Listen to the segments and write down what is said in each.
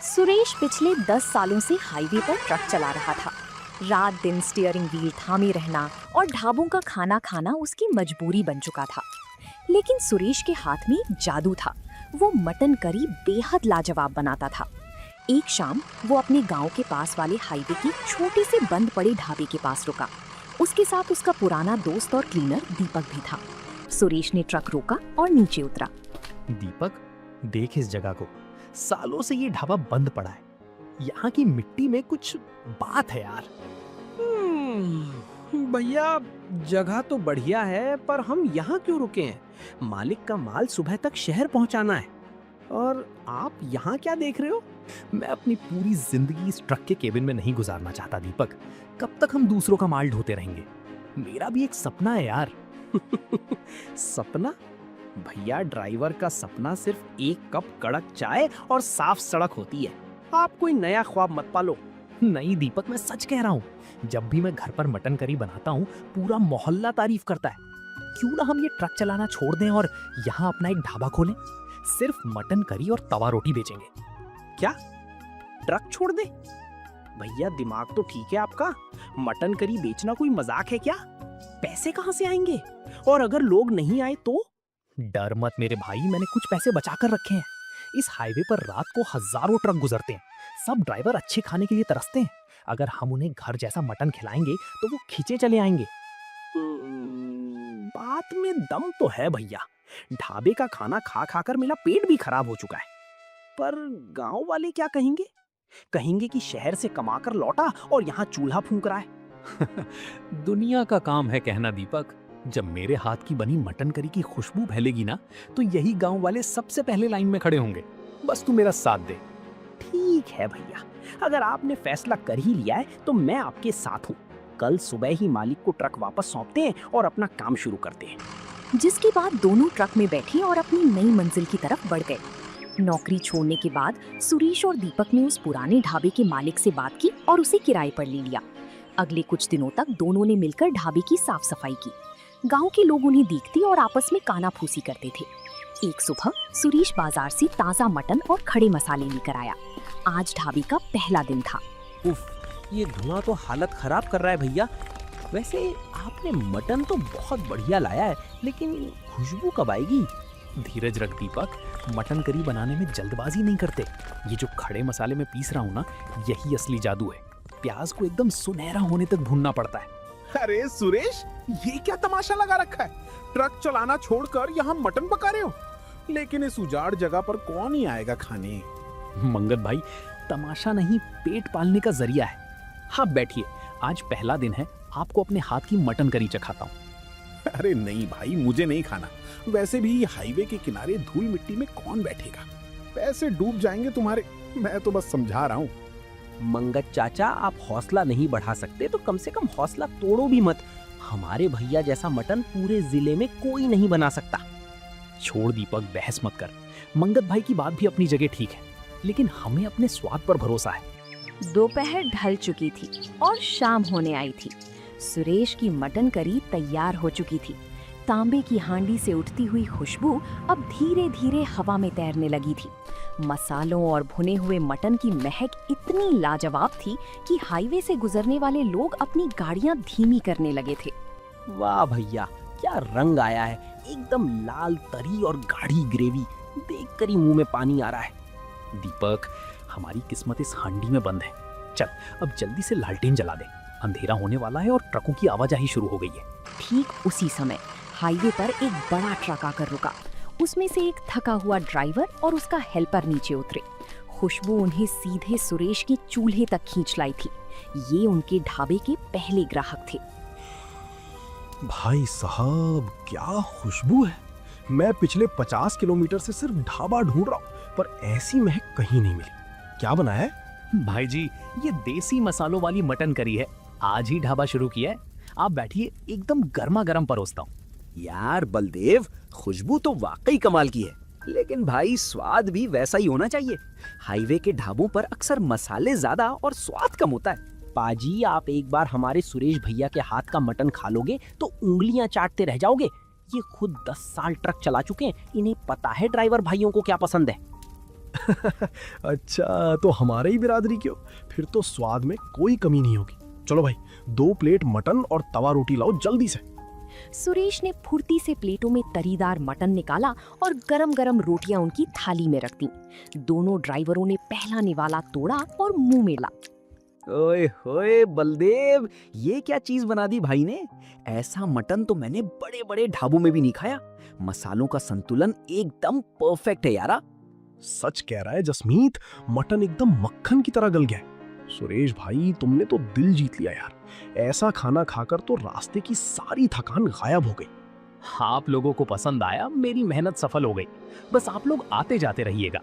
सुरेश पिछले 10 सालों से हाईवे पर ट्रक चला रहा था। रात दिन स्टीयरिंग व्हील थामे रहना और ढाबों का खाना खाना उसकी मजबूरी बन चुका था। लेकिन सुरेश के हाथ में एक जादू था। वो मटन करी बेहद लाजवाब बनाता था। एक शाम वो अपने गांव के पास वाले हाईवे की छोटे से बंद पड़े ढाबे के पास रुका। उसके साथ उसका पुराना दोस्त और क्लीनर दीपक भी था। सुरेश ने ट्रक रोका और नीचे उतरा। दीपक, देख इस जगह को। सालों से ये ढाबा बंद पड़ा है। यहाँ की मिट्टी में कुछ बात है यार। भैया, जगह तो बढ़िया है, पर हम यहाँ क्यों रुके हैं? मालिक का माल सुबह तक शहर पहुँचाना है। और आप यहाँ क्या देख रहे हो? मैं अपनी पूरी जिंदगी इस ट्रक के केबिन में नहीं गुजारना चाहता दीपक। कब तक हम दूसरों का माल ढोते रहेंगे? मेरा भी एक सपना है यार। सपना? भैया, ड्राइवर का सपना सिर्फ एक कप कड़क चाय और साफ सड़क होती है। आप कोई नया ख्वाब मत पालो। नहीं दीपक, मैं सच कह रहा हूँ। जब भी मैं घर पर मटन करी बनाता हूँ, पूरा मोहल्ला तारीफ करता है। क्यों ना हम ये ट्रक चलाना छोड़ दें और यहाँ अपना एक ढाबा खोलें। सिर्फ मटन करी और तवा रोटी बेचेंगे। क्या? ट्रक छोड़ दे? भैया, दिमाग तो ठीक है आपका। मटन करी बेचना कोई मजाक है क्या? पैसे कहाँ से आएंगे? और अगर लोग नहीं आए तो? डर मत मेरे भाई, मैंने कुछ पैसे बचा कर रखे हैं। इस हाईवे पर रात को हजारों ट्रक गुजरते हैं। सब ड्राइवर अच्छे खाने के लिए तरसते हैं। अगर हम उन्हें घर जैसा मटन खिलाएंगे तो वो खींचे चले आएंगे। बात में दम तो है भैया। ढाबे का खाना खा खाकर मेरा पेट भी खराब हो चुका है। पर गांव वाले क्या कहेंगे? कहेंगे कि शहर से कमाकर लौटा और यहाँ चूल्हा फूंक रहा है। दुनिया का काम है कहना दीपक। जब मेरे हाथ की बनी मटन करी की खुशबू फैलेगी ना, तो यही गांव वाले सबसे पहले लाइन में खड़े होंगे। बस तू मेरा साथ दे। ठीक है भैया, अगर आपने फैसला कर ही लिया है तो मैं आपके साथ हूँ। कल सुबह ही मालिक को ट्रक वापस सौंपते हैं और अपना काम शुरू करते हैं। जिसके बाद दोनों ट्रक में बैठे और अपनी नई मंजिल की तरफ बढ़ गए। नौकरी छोड़ने के बाद सुरेश और दीपक ने उस पुराने ढाबे के मालिक से बात की और उसे किराए पर ले लिया। अगले कुछ दिनों तक दोनों ने मिलकर ढाबे की साफ सफाई की। गांव के लोग उन्हें देखते और आपस में कानाफूसी करते थे। एक सुबह सुरेश बाजार से ताजा मटन और खड़े मसाले लेकर आया। आज ढाबे का पहला दिन था। उफ, ये धुआं तो हालत खराब कर रहा है भैया। वैसे आपने मटन तो बहुत बढ़िया लाया है, लेकिन खुशबू कब आएगी? धीरज रख दीपक, मटन करी बनाने में जल्दबाजी नहीं करते। ये जो खड़े मसाले में पीस रहा हूँ ना, यही असली जादू है। प्याज को एकदम सुनहरा होने तक भूनना पड़ता है। अरे सुरेश, ये क्या तमाशा लगा रखा है? ट्रक चलाना छोड़कर यहाँ मटन पका रहे हो? लेकिन इस उजाड़ जगह पर कौन ही आएगा खाने? मंगत भाई, तमाशा नहीं, पेट पालने का जरिया है। हाँ बैठिए, आज पहला दिन है, आपको अपने हाथ की मटन करी चखाता हूँ। अरे नहीं भाई, मुझे नहीं खाना। वैसे भी हाईवे के किनारे धूल मिट्टी में कौन बैठेगा? पैसे डूब जाएंगे तुम्हारे। मैं तो बस समझा रहा हूँ। मंगत चाचा, आप हौसला नहीं बढ़ा सकते तो कम से कम हौसला तोड़ो भी मत। हमारे भैया जैसा मटन पूरे जिले में कोई नहीं बना सकता। छोड़ दीपक, बहस मत कर। मंगत भाई की बात भी अपनी जगह ठीक है, लेकिन हमें अपने स्वाद पर भरोसा है। दोपहर ढल चुकी थी और शाम होने आई थी। सुरेश की मटन करी तैयार हो चुकी थी। तांबे की हांडी से उठती हुई खुशबू अब धीरे धीरे हवा में तैरने लगी थी। मसालों और भुने हुए मटन की महक इतनी लाजवाब थी कि हाईवे से गुजरने वाले लोग अपनी गाड़ियां धीमी करने लगे थे। वाह भैया, क्या रंग आया है! एकदम लाल तरी और गाढ़ी ग्रेवी, देखकर ही मुंह में पानी आ रहा है। दीपक, हमारी किस्मत इस हांडी में बंद है। चल, अब जल्दी से लालटेन जला दे। अंधेरा होने वाला है और ट्रकों की आवाजाही शुरू हो गई है। ठीक उसी समय हाईवे पर एक बड़ा ट्रक आकर रुका। उसमें से एक थका हुआ ड्राइवर और उसका हेल्पर नीचे उतरे। खुशबू उन्हें सीधे सुरेश के चूल्हे तक खींच लाई थी। ये उनके ढाबे के पहले ग्राहक थे। भाई साहब, क्या खुशबू है! मैं पिछले 50 किलोमीटर से सिर्फ ढाबा ढूंढ रहा हूँ, पर ऐसी महक कहीं नहीं मिली। क्या बना है? भाई जी, ये देसी मसालों वाली मटन करी है। आज ही ढाबा शुरू किया है। आप बैठिए, एकदम गर्मा गर्म परोसता हूँ। यार बलदेव, खुशबू तो वाकई कमाल की है, लेकिन भाई स्वाद भी वैसा ही होना चाहिए। हाईवे के ढाबों पर अक्सर मसाले ज्यादा और स्वाद कम होता है। पाजी, आप एक बार हमारे सुरेश भैया के हाथ का मटन खा लोगे तो उंगलियां चाटते रह जाओगे। ये खुद 10 साल ट्रक चला चुके हैं, इन्हें पता है ड्राइवर भाइयों को क्या पसंद है। अच्छा, तो हमारे ही बिरादरी क्यों? फिर तो स्वाद में कोई कमी नहीं होगी। चलो भाई, 2 प्लेट मटन और तवा रोटी लाओ जल्दी से। सुरेश ने फुर्ती से प्लेटों में तरीदार मटन निकाला और गरम-गरम रोटियां उनकी थाली में रख दी। दोनों ड्राइवरों ने पहला निवाला तोड़ा और मुंह में ला। ओए होए बलदेव, ये क्या चीज बना दी भाई ने? ऐसा मटन तो मैंने बड़े बड़े ढाबों में भी नहीं खाया। मसालों का संतुलन एकदम परफेक्ट है यारा। सच कह रहा है जसमीत, मटन एकदम मक्खन की तरह गल गया है। सुरेश भाई, तुमने तो दिल जीत लिया यार। ऐसा खाना खाकर तो रास्ते की सारी थकान गायब हो गई। आप लोगों को पसंद आया, मेरी मेहनत सफल हो गई। बस आप लोग आते जाते रहिएगा।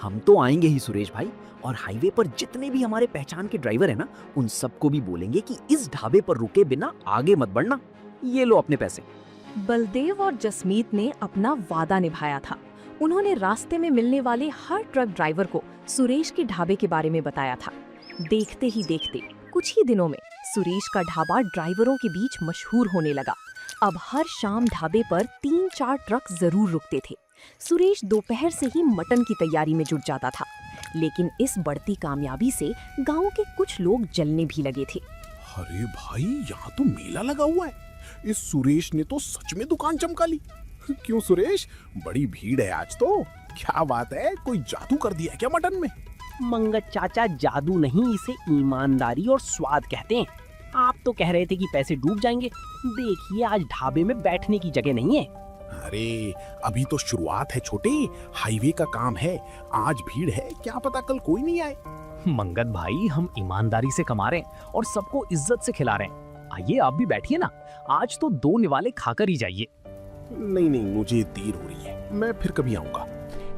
हम तो आएंगे ही सुरेश भाई, और हाईवे पर जितने भी हमारे पहचान के ड्राइवर है ना, उन सबको भी बोलेंगे कि इस ढाबे पर रुके बिना आगे मत बढ़ना। ये लो अपने पैसे। बलदेव और जसमीत ने अपना वादा निभाया था। उन्होंने रास्ते में मिलने वाले हर ट्रक ड्राइवर को सुरेश के ढाबे के बारे में बताया था। देखते ही देखते कुछ ही दिनों में सुरेश का ढाबा ड्राइवरों के बीच मशहूर होने लगा। अब हर शाम ढाबे पर 3-4 ट्रक जरूर रुकते थे। सुरेश दोपहर से ही मटन की तैयारी में जुट जाता था, लेकिन इस बढ़ती कामयाबी से गांव के कुछ लोग जलने भी लगे थे। अरे भाई, यहाँ तो मेला लगा हुआ है। इस सुरेश ने तो सच में दुकान चमका ली। क्यों सुरेश, बड़ी भीड़ है आज तो। क्या बात है, कोई जादू कर दिया है क्या मटन में? मंगत चाचा, जादू नहीं, इसे ईमानदारी और स्वाद कहते हैं। आप तो कह रहे थे कि पैसे डूब जाएंगे। देखिए, आज ढाबे में बैठने की जगह नहीं है। अरे अभी तो शुरुआत है छोटे, हाईवे का काम है। आज भीड़ है, क्या पता कल कोई नहीं आए। मंगत भाई, हम ईमानदारी से कमा रहे हैं और सबको इज्जत से खिला रहे हैं। आइए आप भी बैठिए ना, आज तो 2 निवाले खाकर ही जाइए। नहीं नहीं, मुझे देर हो रही है, मैं फिर कभी आऊंगा।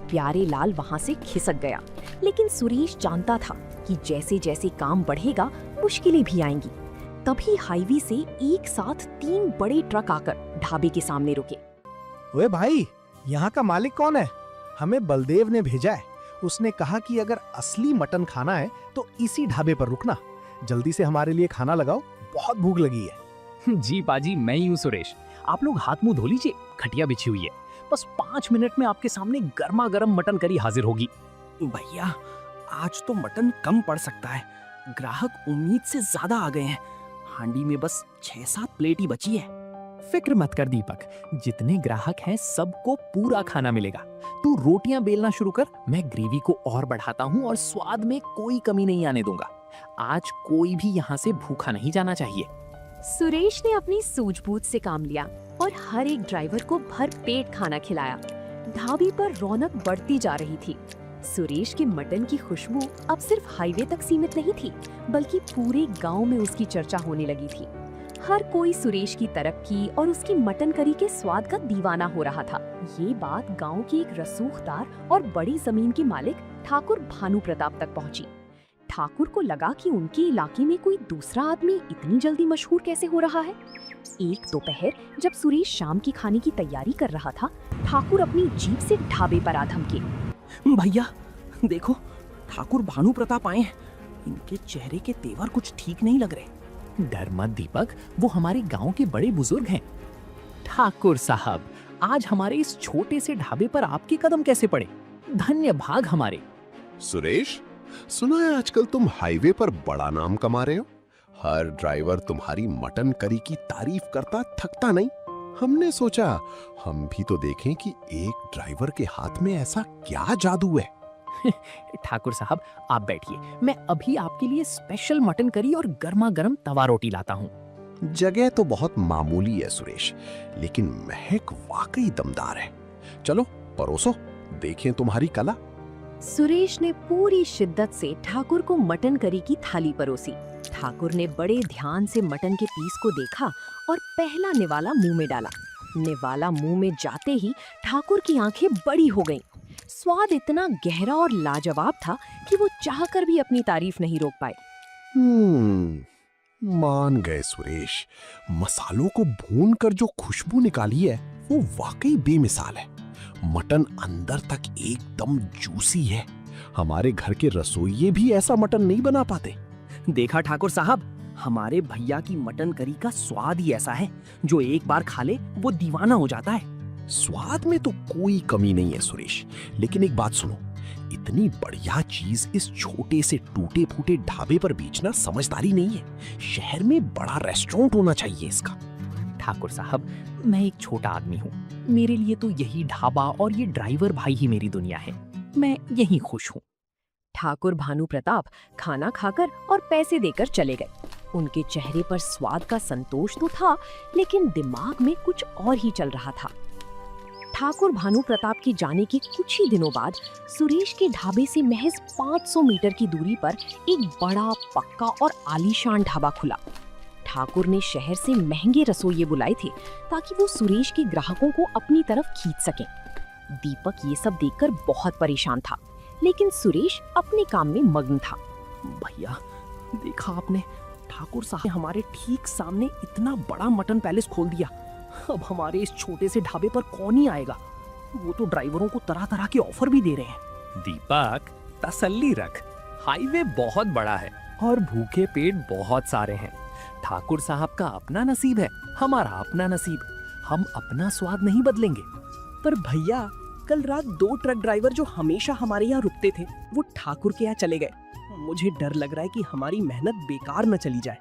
प्यारे लाल वहां से खिसक गया, लेकिन सुरेश जानता था कि जैसे जैसे काम बढ़ेगा मुश्किलें भी आएंगी। तभी हाईवे से एक साथ 3 बड़े ट्रक आकर ढाबे के सामने रुके। ओए भाई, यहाँ का मालिक कौन है? हमें बलदेव ने भेजा है। उसने कहा कि अगर असली मटन खाना है तो इसी ढाबे पर रुकना। जल्दी से हमारे लिए खाना लगाओ, बहुत भूख लगी है। जी पाजी, मैं ही हूँ सुरेश। आप लोग हाथ मुंह धो लीजिए, खटिया बिछी हुई है। बस 5 मिनट में आपके सामने गर्मा गर्म मटन करी हाजिर होगी। भैया, आज तो मटन कम पड़ सकता है। ग्राहक उम्मीद से ज्यादा आ गए हैं। हांडी में बस 6-7 प्लेट ही बची है। फिक्र मत कर दीपक, जितने ग्राहक हैं सबको पूरा खाना मिलेगा। तू रोटियां बेलना शुरू कर, मैं ग्रेवी को और बढ़ाता हूँ और स्वाद में कोई कमी नहीं आने दूंगा। आज कोई भी यहाँ से भूखा नहीं जाना चाहिए। सुरेश ने अपनी सूझबूझ से काम लिया और हर एक ड्राइवर को भर पेट खाना खिलाया। ढाबे पर रौनक बढ़ती जा रही थी। सुरेश के मटन की खुशबू अब सिर्फ हाईवे तक सीमित नहीं थी, बल्कि पूरे गांव में उसकी चर्चा होने लगी थी। हर कोई सुरेश की तरक्की और उसकी मटन करी के स्वाद का दीवाना हो रहा था। ये बात गांव के एक रसूखदार और बड़ी जमीन के मालिक ठाकुर भानु प्रताप तक पहुंची। ठाकुर को लगा कि उनके इलाके में कोई दूसरा आदमी इतनी जल्दी मशहूर कैसे हो रहा है। एक दोपहर जब सुरेश शाम की खाने की तैयारी कर रहा था, ठाकुर अपनी जीप से ढाबे पर आ धमके। भैया देखो, ठाकुर भानु प्रताप आए हैं। इनके चेहरे के तेवर कुछ ठीक नहीं लग रहे। डर मत दीपक, वो हमारे गांव के बड़े बुजुर्ग हैं। ठाकुर साहब, आज हमारे इस छोटे से ढाबे पर आपके कदम कैसे पड़े? धन्य भाग हमारे। सुरेश, सुना है आजकल तुम हाईवे पर बड़ा नाम कमा रहे हो। हर ड्राइवर तुम्हारी मटन करी की तारीफ करता थकता नहीं। हमने सोचा हम भी तो देखें कि एक ड्राइवर के हाथ में ऐसा क्या जादू है। ठाकुर साहब, आप बैठिए, मैं अभी आपके लिए स्पेशल मटन करी और गर्मा गर्म तवा रोटी लाता हूँ। जगह तो बहुत मामूली है सुरेश, लेकिन महक वाकई दमदार है। चलो परोसो, देखें तुम्हारी कला। सुरेश ने पूरी शिद्दत से ठाकुर को मटन करी की थाली परोसी। ठाकुर ने बड़े ध्यान से मटन के पीस को देखा और पहला निवाला मुंह में डाला। निवाला मुंह में जाते ही ठाकुर की आंखें बड़ी हो गईं। स्वाद इतना गहरा और लाजवाब था कि वो चाहकर भी अपनी तारीफ नहीं रोक पाए। मान गए सुरेश। मसालों को भूनकर जो खुशबू निकाली है वो वाकई बेमिसाल है। मटन अंदर तक एकदम जूसी है। हमारे घर के रसोइये भी ऐसा मटन नहीं बना पाते। देखा ठाकुर साहब, हमारे भैया की मटन करी का स्वाद ही ऐसा है, जो एक बार खा ले वो दीवाना हो जाता है। स्वाद में तो कोई कमी नहीं है सुरेश, लेकिन एक बात सुनो, इतनी बढ़िया चीज इस छोटे से टूटे फूटे ढाबे पर बेचना समझदारी नहीं है। शहर में बड़ा रेस्टोरेंट होना चाहिए इसका। ठाकुर साहब, मैं एक छोटा आदमी हूँ। मेरे लिए तो यही ढाबा और ये ड्राइवर भाई ही मेरी दुनिया है। मैं यहीं खुश हूँ। ठाकुर भानु प्रताप खाना खाकर और पैसे देकर चले गए। उनके चेहरे पर स्वाद का संतोष तो था, लेकिन दिमाग में कुछ और ही चल रहा था। ठाकुर भानु प्रताप के जाने के कुछ ही दिनों बाद सुरेश के ढाबे से महज 500 मीटर की दूरी पर एक बड़ा, पक्का और आलीशान ढाबा खुला। ठाकुर ने शहर से महंगे रसोइये बुलाए थे ताकि वो सुरेश के ग्राहकों को अपनी तरफ खींच सकें। दीपक ये सब देखकर बहुत परेशान था, लेकिन सुरेश अपने काम में मग्न था। भैया, देखा आपने, ठाकुर साहब ने हमारे ठीक सामने इतना बड़ा मटन पैलेस खोल दिया। अब हमारे इस छोटे से ढाबे पर कौन ही आएगा? वो तो ड्राइवरों को तरह तरह के ऑफर भी दे रहे हैं। दीपक, तसल्ली रख। हाईवे बहुत बड़ा है और भूखे पेट बहुत सारे हैं। ठाकुर साहब का अपना नसीब है, हमारा अपना नसीब। हम अपना स्वाद नहीं बदलेंगे। पर भैया, कल रात 2 ट्रक ड्राइवर जो हमेशा हमारे यहाँ रुकते थे, वो ठाकुर के यहाँ चले गए। मुझे डर लग रहा है कि हमारी मेहनत बेकार न चली जाए।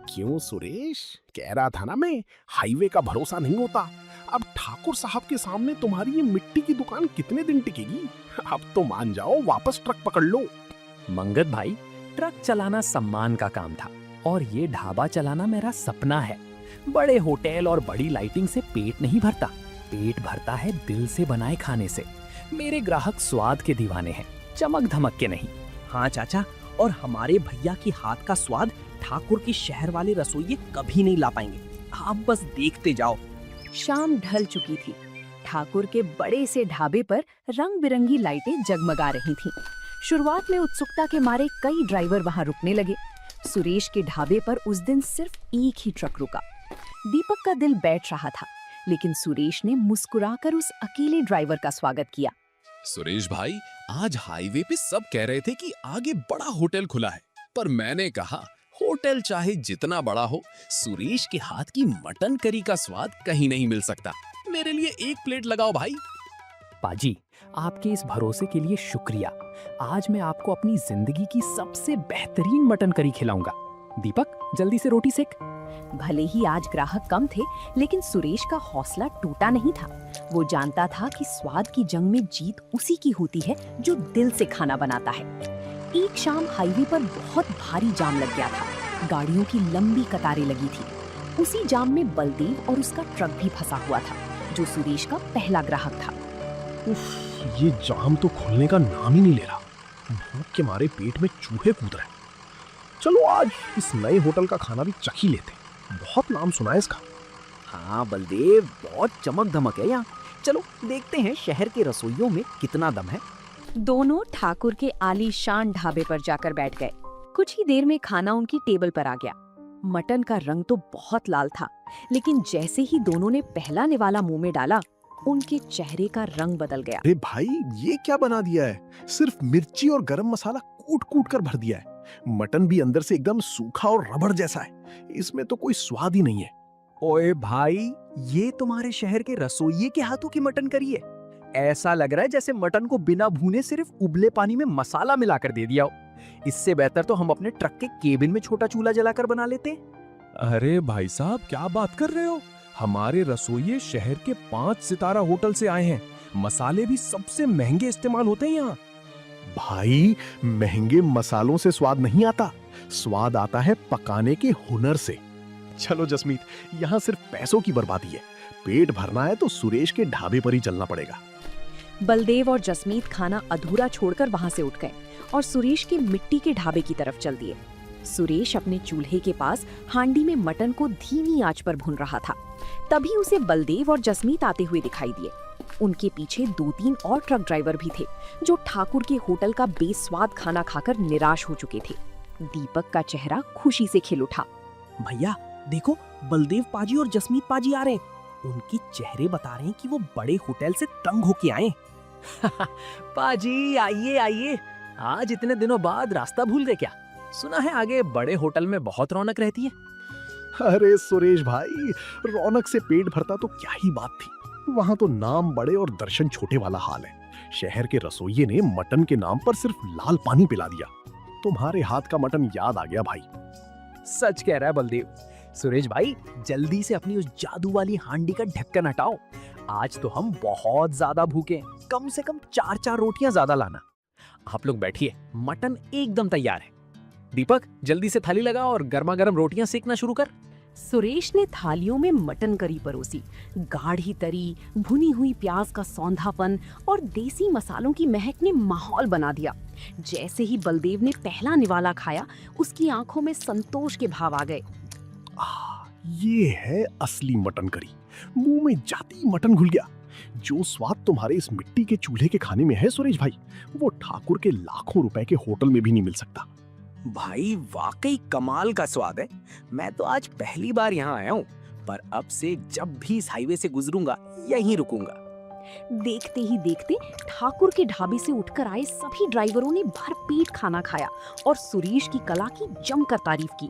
क्यों सुरेश, कह रहा था ना मैं, हाईवे का भरोसा नहीं होता। अब ठाकुर साहब के सामने तुम्हारी ये मिट्टी की दुकान कितने दिन टिकेगी? अब तो मान जाओ, वापस ट्रक पकड़ लो। मंगत भाई, ट्रक चलाना सम्मान का काम था और ये ढाबा चलाना मेरा सपना है। बड़े होटल और बड़ी लाइटिंग से पेट नहीं भरता, पेट भरता है दिल से बनाए खाने से। मेरे ग्राहक स्वाद के दीवाने हैं, चमक धमक के नहीं। हाँ चाचा, और हमारे भैया की हाथ का स्वाद ठाकुर के शहर वाले रसोइये कभी नहीं ला पाएंगे। आप बस देखते जाओ। शाम ढल चुकी थी। ठाकुर के बड़े से ढाबे पर रंग बिरंगी लाइटें जगमगा रही थीं। शुरुआत में उत्सुकता के मारे कई ड्राइवर वहां रुकने लगे। सुरेश के ढाबे पर उस दिन सिर्फ एक ही ट्रक रुका। दीपक का दिल बैठ रहा था, लेकिन सुरेश ने मुस्कुराकर उस अकेले ड्राइवर का स्वागत किया। सुरेश भाई, आज हाईवे पे सब कह रहे थे कि आगे बड़ा होटल खुला है, पर मैंने कहा होटल चाहे जितना बड़ा हो, सुरेश के हाथ की मटन करी का स्वाद कहीं नहीं मिल सकता। मेरे लिए 1 प्लेट लगाओ भाई। पाजी, आपके इस भरोसे के लिए शुक्रिया। आज मैं आपको अपनी जिंदगी की सबसे बेहतरीन मटन करी खिलाऊंगा। दीपक, जल्दी से रोटी सेक। भले ही आज ग्राहक कम थे, लेकिन सुरेश का हौसला टूटा नहीं था। वो जानता था कि स्वाद की जंग में जीत उसी की होती है जो दिल से खाना बनाता है। एक शाम हाईवे पर बहुत भारी जाम लग गया था। गाड़ियों की लंबी कतारें लगी थी। उसी जाम में बलदेव और उसका ट्रक भी फंसा हुआ था, जो सुरेश का पहला ग्राहक था। उफ, ये जाम तो खुलने का नाम ही नहीं ले रहा। भूख के मारे पेट में चूहे कूद रहे हैं। चलो आज इस नए होटल का खाना भी चख ही लेते हैं। बहुत नाम सुना है इसका। हाँ बलदेव, बहुत चमक धमक है यहाँ। चलो देखते हैं शहर के रसोइयों में कितना दम है। दोनों ठाकुर के आलीशान ढाबे पर जाकर बैठ गए। कुछ ही देर में खाना उनकी टेबल पर आ गया। मटन का रंग तो बहुत लाल था, लेकिन जैसे ही दोनों ने पहला निवाला मुंह में डाला, उनके चेहरे का रंग बदल गया। अरे भाई, ये क्या बना दिया है? सिर्फ मिर्ची और गरम मसाला कूट कूट कर भर दिया है। मटन भी अंदर से एकदम सूखा और रबड़ जैसा है। इसमें तो कोई स्वाद ही नहीं है। ओए भाई, ये तुम्हारे शहर के रसोइये के हाथों की मटन करी है। ऐसा लग रहा है जैसे मटन को बिना भूने सिर्फ उबले पानी में मसाला मिलाकर दे दिया हो। इससे बेहतर तो हम अपने ट्रक के केबिन में छोटा चूल्हा जलाकर बना लेते। अरे भाई साहब, क्या बात कर रहे हो? हमारे रसोइये शहर के 5 सितारा होटल से आए हैं। मसाले भी सबसे महंगे इस्तेमाल होते हैं यहाँ। भाई, महंगे मसालों से स्वाद नहीं आता, स्वाद आता है पकाने के हुनर से। चलो जसमीत, यहाँ सिर्फ पैसों की बर्बादी है। पेट भरना है तो सुरेश के ढाबे पर ही चलना पड़ेगा। बलदेव और जसमीत खाना अधूरा छोड़कर वहां से उठ गए और सुरेश के मिट्टी के ढाबे की तरफ चल दिए। सुरेश अपने चूल्हे के पास हांडी में मटन को धीमी आंच पर भून रहा था। तभी उसे बलदेव और जसमीत आते हुए दिखाई दिए। उनके पीछे 2-3 और ट्रक ड्राइवर भी थे, जो ठाकुर के होटल का बेस्वाद खाना खाकर निराश हो चुके थे। दीपक का चेहरा खुशी से खिल उठा। भैया देखो, बलदेव पाजी और जसमीत पाजी आ रहे हैं। उनके चेहरे बता रहे हैं कि वो बड़े होटल से तंग होके आए। पाजी, आइए आइए। आज इतने दिनों बाद रास्ता भूल गए क्या? सुना है आगे बड़े होटल में बहुत रौनक रहती है। अरे सुरेश भाई, रौनक से पेट भरता तो क्या ही बात थी। वहां तो नाम बड़े और दर्शन छोटे वाला हाल है। शहर के रसोइये ने मटन के नाम पर सिर्फ लाल पानी पिला दिया। तुम्हारे हाथ का मटन याद आ गया भाई। सच कह रहा है बलदेव। सुरेश भाई, जल्दी से अपनी उस जादू वाली हांडी का ढक्कन हटाओ। आज तो हम बहुत ज्यादा भूखे हैं। कम से कम 4-4 रोटियां ज्यादा लाना। आप लोग बैठिए, मटन एकदम तैयार है। दीपक, जल्दी से थाली लगा और गर्मा गर्म रोटियां सेकना शुरू कर। सुरेश ने थालियों में मटन करी परोसी। गाढ़ी तरी, भुनी हुई प्याज का सौंधापन और देसी मसालों की महक ने माहौल बना दिया। जैसे ही बलदेव ने पहला निवाला खाया, उसकी आंखों में संतोष के भाव आ गए। ये है असली मटन करी। मुंह में जाती ही मटन घुल गया। जो स्वाद तुम्हारे इस मिट्टी के चूल्हे के खाने में है सुरेश भाई, वो ठाकुर के लाखों रुपए के होटल में भी नहीं मिल सकता। भाई वाकई कमाल का स्वाद है। मैं तो आज पहली बार यहाँ आया हूँ, पर अब से जब भी इस हाईवे से गुजरूंगा यहीं रुकूंगा। देखते ही देखते ठाकुर के ढाबे से उठकर आए सभी ड्राइवरों ने भरपेट खाना खाया और सुरेश की कला की जमकर तारीफ की।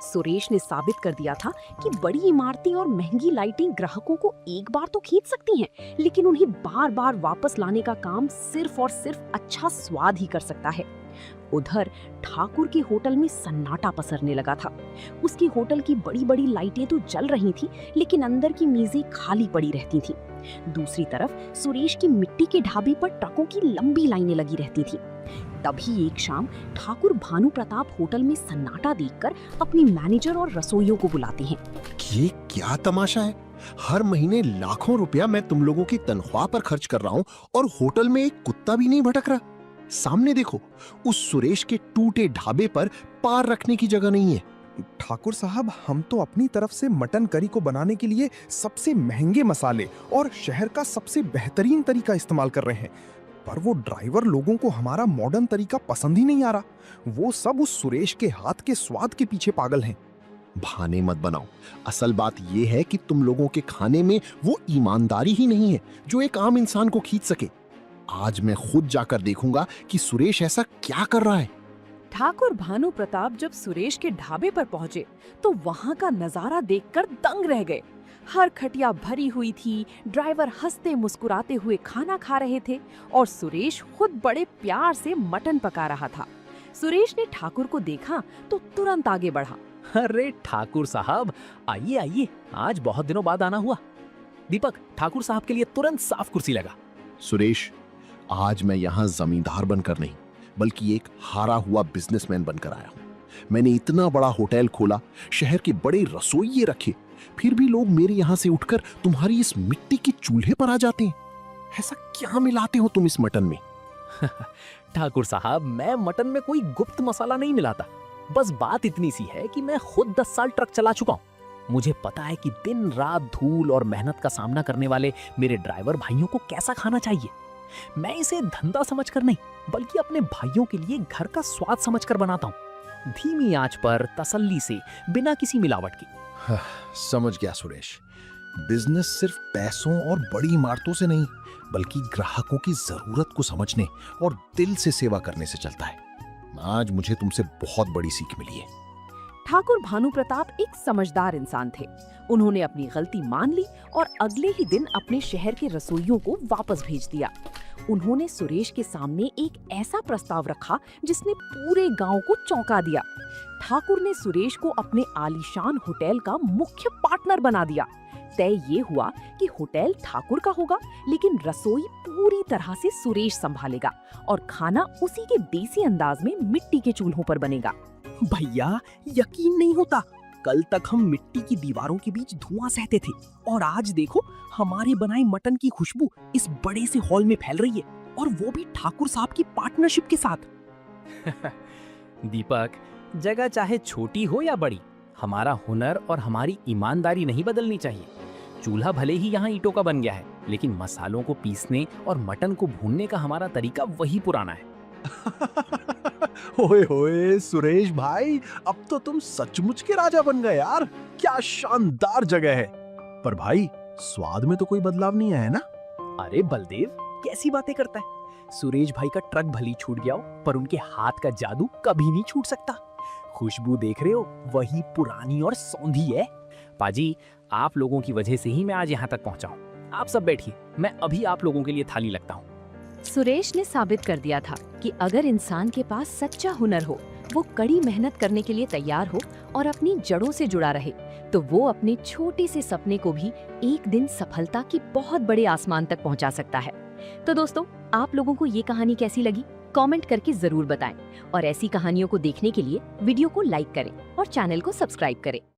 सुरेश ने साबित कर दिया था कि बड़ी इमारतें और महंगी लाइटें ग्राहकों को एक बार तो खींच सकती हैं, लेकिन उन्हें बार बार वापस लाने का काम सिर्फ और सिर्फ अच्छा स्वाद ही कर सकता है। उधर ठाकुर के होटल में सन्नाटा पसरने लगा था। उसके होटल की बड़ी बड़ी लाइटें तो जल रही थी, लेकिन अंदर की मेजें खाली पड़ी रहती थीं। दूसरी तरफ सुरेश की मिट्टी के ढाबे पर ट्रकों की लंबी लाइनें लगी रहती थी। तभी एक शाम ठाकुर भानु प्रताप होटल में सन्नाटा देखकर अपने मैनेजर और रसोइयों को बुलाते हैं। ये क्या तमाशा है? हर महीने लाखों रुपया मैं तुम लोगों की तनख्वाह पर खर्च कर रहा हूँ और होटल में एक कुत्ता भी नहीं भटक रहा। सामने देखो, उस सुरेश के टूटे ढाबे पर पार रखने की जगह नहीं है। ठाकुर साहब, हम तो अपनी तरफ से मटन करी को बनाने के लिए सबसे महंगे मसाले और शहर का सबसे बेहतरीन तरीका इस्तेमाल कर रहे हैं, पर वो ड्राइवर लोगों को हमारा मॉडर्न तरीका पसंद ही नहीं आ रहा। वो सब उस सुरेश के हाथ के स्वाद के पीछे पागल हैं। बहाने मत बनाओ। असल बात ये है कि तुम लोगों के खाने में वो ईमानदारी ही नहीं है जो एक आम इंसान को खींच सके। आज मैं खुद जाकर देखूंगा कि सुरेश ऐसा क्या कर रहा है। ठाकुर भानु प्रताप जब सुरेश के ढाबे पर पहुंचे तो वहां का नजारा देखकर दंग रह गए। हर खटिया भरी हुई थी, ड्राइवर हंसते मुस्कुराते हुए खाना खा रहे थे और सुरेश खुद बड़े प्यार से मटन पका रहा था। सुरेश ने ठाकुर को देखा तो तुरंत आगे बढ़ा। अरे ठाकुर साहब, आइए आइए, आज बहुत दिनों बाद आना हुआ। दीपक, ठाकुर साहब के लिए तुरंत साफ कुर्सी लगा। सुरेश, आज मैं यहाँ जमींदार बनकर नहीं बल्कि एक हारा हुआ बिजनेसमैन बनकर आया हूँ। मैंने इतना बड़ा होटल खोला, शहर के बड़े रसोइये रखे, फिर भी लोग मेरे यहाँ से उठकर तुम्हारी इस मिट्टी के चूल्हे पर आ जाते हैं। ऐसा क्या मिलाते हो तुम इस मटन में? ठाकुर साहब, मैं मटन में कोई गुप्त मसाला नहीं मिलाता। बस बात इतनी सी है कि मैं खुद 10 साल ट्रक चला चुका हूँ। मुझे पता है कि दिन रात धूल और मेहनत का सामना करने वाले मेरे ड्राइवर भाइयों को कैसा खाना चाहिए। मैं इसे धंधा समझकर नहीं बल्कि अपने भाइयों के लिए घर का स्वाद समझकर बनाता हूँ, धीमी आंच पर, तसल्ली से, बिना किसी मिलावट की। समझ गया सुरेश। बिजनेस सिर्फ पैसों और बड़ी इमारतों से नहीं बल्कि ग्राहकों की जरूरत को समझने और दिल से सेवा करने से चलता है। आज मुझे तुमसे बहुत बड़ी सीख मिली है। ठाकुर भानु प्रताप एक समझदार इंसान थे। उन्होंने अपनी गलती मान ली और अगले ही दिन अपने शहर के रसोइयों को वापस भेज दिया। उन्होंने सुरेश के सामने एक ऐसा प्रस्ताव रखा जिसने पूरे गांव को चौंका दिया। ठाकुर ने सुरेश को अपने आलीशान होटल का मुख्य पार्टनर बना दिया। तय ये हुआ कि होटल ठाकुर का होगा, लेकिन रसोई पूरी तरह से सुरेश संभालेगा और खाना उसी के देसी अंदाज में मिट्टी के चूल्हों पर बनेगा। भैया, यकीन नहीं होता, कल तक हम मिट्टी की दीवारों के बीच धुआं सहते थे और आज देखो हमारे बनाए मटन की खुशबू इस बड़े से हॉल में फैल रही है, और वो भी ठाकुर साहब की पार्टनरशिप के साथ। दीपक, जगह चाहे छोटी हो या बड़ी, हमारा हुनर और हमारी ईमानदारी नहीं बदलनी चाहिए। चूल्हा भले ही यहाँ ईंटों का बन गया है, लेकिन मसालों को पीसने और मटन को भूनने का हमारा तरीका वही पुराना है। ओए होए सुरेश भाई, अब तो तुम सचमुच के राजा बन गए यार। क्या शानदार जगह है। पर भाई, स्वाद में तो कोई बदलाव नहीं आया है ना? अरे बलदेव, कैसी बातें करता है। सुरेश भाई का ट्रक भली छूट गया हो, पर उनके हाथ का जादू कभी नहीं छूट सकता। खुशबू देख रहे हो, वही पुरानी और सौंधी है। पाजी, आप लोगों की वजह से ही मैं आज यहाँ तक पहुँचा हूँ। आप सब बैठिए, मैं अभी आप लोगों के लिए थाली लगता हूँ। सुरेश ने साबित कर दिया था कि अगर इंसान के पास सच्चा हुनर हो, वो कड़ी मेहनत करने के लिए तैयार हो और अपनी जड़ों से जुड़ा रहे, तो वो अपने छोटे से सपने को भी एक दिन सफलता की बहुत बड़े आसमान तक पहुंचा सकता है। तो दोस्तों, आप लोगों को ये कहानी कैसी लगी? कमेंट करके जरूर बताएं और ऐसी कहानियों को देखने के लिए वीडियो को लाइक करें और चैनल को सब्सक्राइब करें।